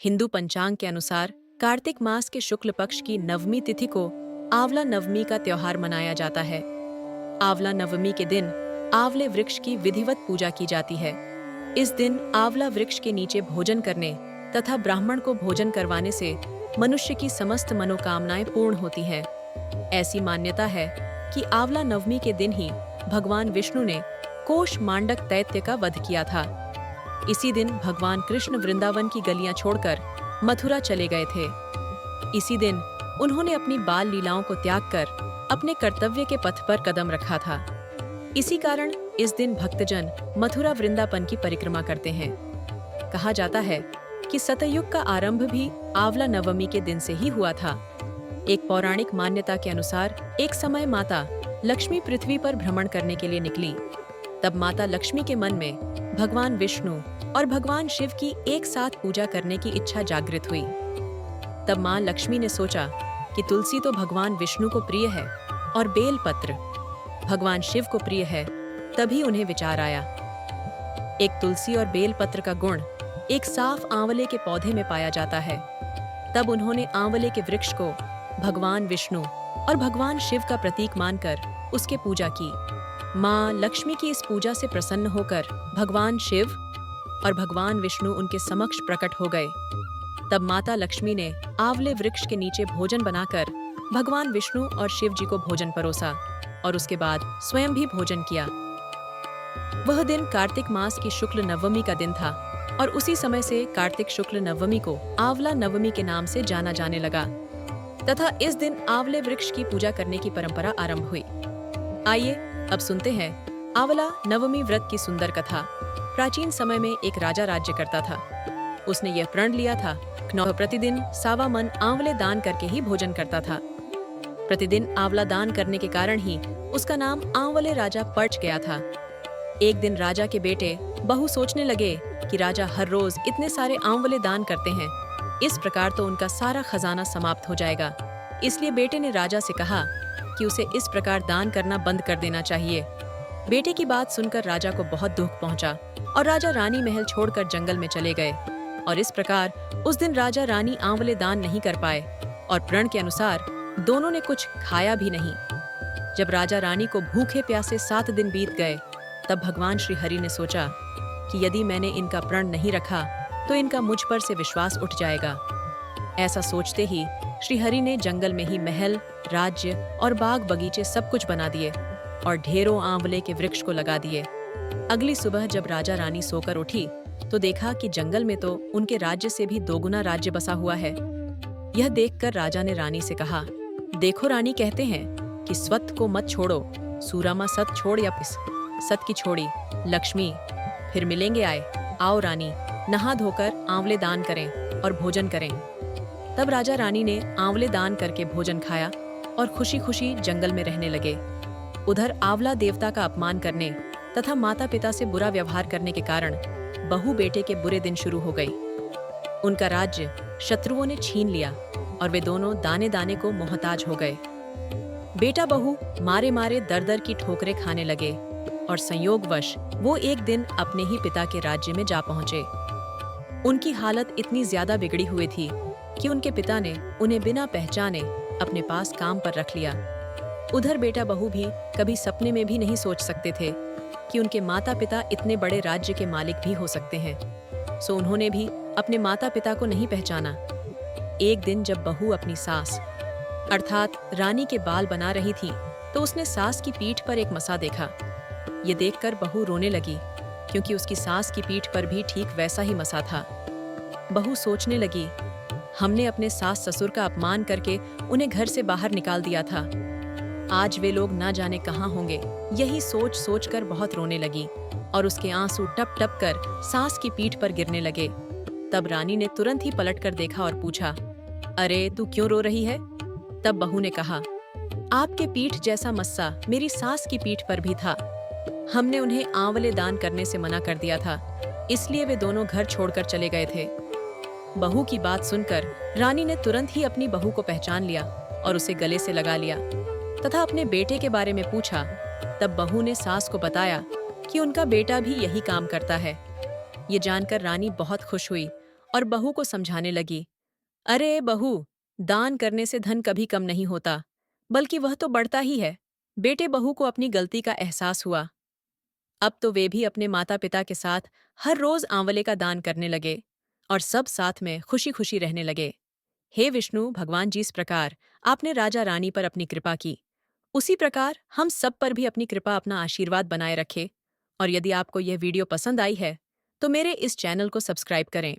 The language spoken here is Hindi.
हिंदू पंचांग के अनुसार कार्तिक मास के शुक्ल पक्ष की नवमी तिथि को आंवला नवमी का त्योहार मनाया जाता है। आंवला नवमी के दिन आंवले वृक्ष की विधिवत पूजा की जाती है। इस दिन आंवला वृक्ष के नीचे भोजन करने तथा ब्राह्मण को भोजन करवाने से मनुष्य की समस्त मनोकामनाएं पूर्ण होती हैं। ऐसी मान्यता है कि आंवला नवमी के दिन ही भगवान विष्णु ने कोष मांडक दैत्य का वध किया था। इसी दिन भगवान कृष्ण वृंदावन की गलियां छोड़कर मथुरा चले गए थे। इसी दिन उन्होंने अपनी बाल लीलाओं को त्याग कर अपने कर्तव्य के पथ पर कदम रखा था। इसी कारण इस दिन भक्तजन मथुरा वृंदावन की परिक्रमा करते हैं। कहा जाता है कि सतयुग का आरंभ भी आंवला नवमी के दिन से ही हुआ था। एक पौराणिक मान्यता के अनुसार एक समय माता लक्ष्मी पृथ्वी पर भ्रमण करने के लिए निकली। तब माता लक्ष्मी के मन में भगवान विष्णु और भगवान शिव की एक साथ पूजा करने की इच्छा जागृत हुई। तब मां लक्ष्मी ने सोचा कि तुलसी तो भगवान विष्णु को प्रिय है और बेलपत्र भगवान शिव को प्रिय है। तभी उन्हें विचार आया, एक तुलसी और बेलपत्र का गुण एक साफ आंवले के पौधे में पाया जाता है। तब उन्होंने आंवले के वृक्ष को भगवान विष्णु और भगवान शिव का प्रतीक मानकर उसके पूजा की। मां लक्ष्मी की इस पूजा से प्रसन्न होकर भगवान शिव और भगवान विष्णु उनके समक्ष प्रकट हो गए। तब माता लक्ष्मी ने आंवले वृक्ष के नीचे भोजन बनाकर भगवान विष्णु और शिव जी को भोजन परोसा और उसके बाद स्वयं भी भोजन किया। वह दिन कार्तिक मास की शुक्ल नवमी का दिन था और उसी समय से कार्तिक शुक्ल नवमी को आंवला नवमी के नाम से जाना जाने लगा तथा इस दिन आंवले वृक्ष की पूजा करने की परंपरा आरंभ हुई। आइए अब सुनते हैं आंवला नवमी व्रत की सुंदर कथा। प्राचीन समय में एक राजा राज्य करता था। उसने यह प्रण लिया था कि वह प्रतिदिन 1.25 मन आंवले दान करके ही भोजन करता था। प्रतिदिन आंवला दान करने के कारण ही उसका नाम आंवले राजा पड़ गया था। एक दिन राजा के बेटे बहू सोचने लगे कि राजा हर रोज इतने सारे आंवले दान करते हैं, इस प्रकार तो उनका सारा खजाना समाप्त हो जाएगा। इसलिए बेटे ने राजा से कहा कि उसे इस प्रकार दान करना बंद कर देना चाहिए। बेटे की बात सुनकर राजा को बहुत दुख पहुंचा और राजा रानी महल छोड़कर जंगल में चले गए। और इस प्रकार उस दिन राजा रानी आंवले दान नहीं कर पाए और प्रण के अनुसार दोनों ने कुछ खाया भी नहीं। जब राजा रानी को भूखे प्यासे 7 दिन बीत गए, तब भगवान श्री हरि ने सोचा कि यदि मैंने इनका प्रण नहीं रखा तो इनका मुझ पर से विश्वास उठ जाएगा। ऐसा सोचते ही श्री हरि ने जंगल में ही महल, राज्य और बाग बगीचे सब कुछ बना दिए और ढेरों आंवले के वृक्ष को लगा दिए। अगली सुबह जब राजा रानी सोकर उठी तो देखा कि जंगल में तो उनके राज्य से भी 2 गुना राज्य बसा हुआ है। यह देखकर राजा ने रानी से कहा, देखो रानी, कहते हैं कि स्वत को मत छोड़ो, सूरमा सत छोड़ या पिस सत की छोड़ी लक्ष्मी फिर मिलेंगे आए। आओ रानी, नहा धोकर आंवले दान करें और भोजन करें। तब राजा रानी ने आंवले दान करके भोजन खाया और खुशी खुशी जंगल में रहने लगे। उधर आंवला देवता का अपमान करने तथा माता पिता से बुरा व्यवहार करने के कारण बहू बेटे के बुरे दिन शुरू हो गई। उनका राज्य शत्रुओं ने छीन लिया और वे दोनों दाने दाने को मोहताज हो गए। बेटा बहू मारे मारे दर दर की ठोकरें खाने लगे और संयोगवश वो एक दिन अपने ही पिता के राज्य में जा पहुंचे। उनकी हालत इतनी ज्यादा बिगड़ी हुई थी कि उनके पिता ने उन्हें बिना पहचाने अपने पास काम पर रख लिया। उधर बेटा बहू भी कभी सपने में भी नहीं सोच सकते थे कि उनके माता पिता इतने बड़े राज्य के मालिक भी हो सकते हैं। सो उन्होंने भी अपने माता पिता को नहीं पहचाना। एक दिन जब बहू अपनी सास अर्थात रानी के बाल बना रही थी तो उसने सास की पीठ पर एक मसा देखा। ये देखकर बहू रोने लगी क्योंकि उसकी सास की पीठ पर भी ठीक वैसा ही मसा था। बहू सोचने लगी, हमने अपने सास ससुर का अपमान करके उन्हें घर से बाहर निकाल दिया था, आज वे लोग ना जाने कहाँ होंगे। यही सोच सोच कर बहुत रोने लगी और उसके आंसू टप टप कर सास की पीठ पर गिरने लगे। तब रानी ने तुरंत ही पलटकर देखा और पूछा, अरे तू क्यों रो रही है? तब बहू ने कहा, आपके पीठ जैसा मस्सा मेरी सास की पीठ पर भी था। हमने उन्हें आंवले दान करने से मना कर दिया था, इसलिए वे दोनों घर छोड़कर चले गए थे। बहू की बात सुनकर रानी ने तुरंत ही अपनी बहू को पहचान लिया और उसे गले से लगा लिया तथा अपने बेटे के बारे में पूछा। तब बहू ने सास को बताया कि उनका बेटा भी यही काम करता है। ये जानकर रानी बहुत खुश हुई और बहू को समझाने लगी, अरे बहू, दान करने से धन कभी कम नहीं होता, बल्कि वह तो बढ़ता ही है। बेटे बहू को अपनी गलती का एहसास हुआ। अब तो वे भी अपने माता पिता के साथ हर रोज आंवले का दान करने लगे और सब साथ में खुशी खुशी रहने लगे। हे विष्णु भगवान, जिस प्रकार आपने राजा रानी पर अपनी कृपा की, उसी प्रकार हम सब पर भी अपनी कृपा, अपना आशीर्वाद बनाए रखे। और यदि आपको यह वीडियो पसंद आई है तो मेरे इस चैनल को सब्सक्राइब करें।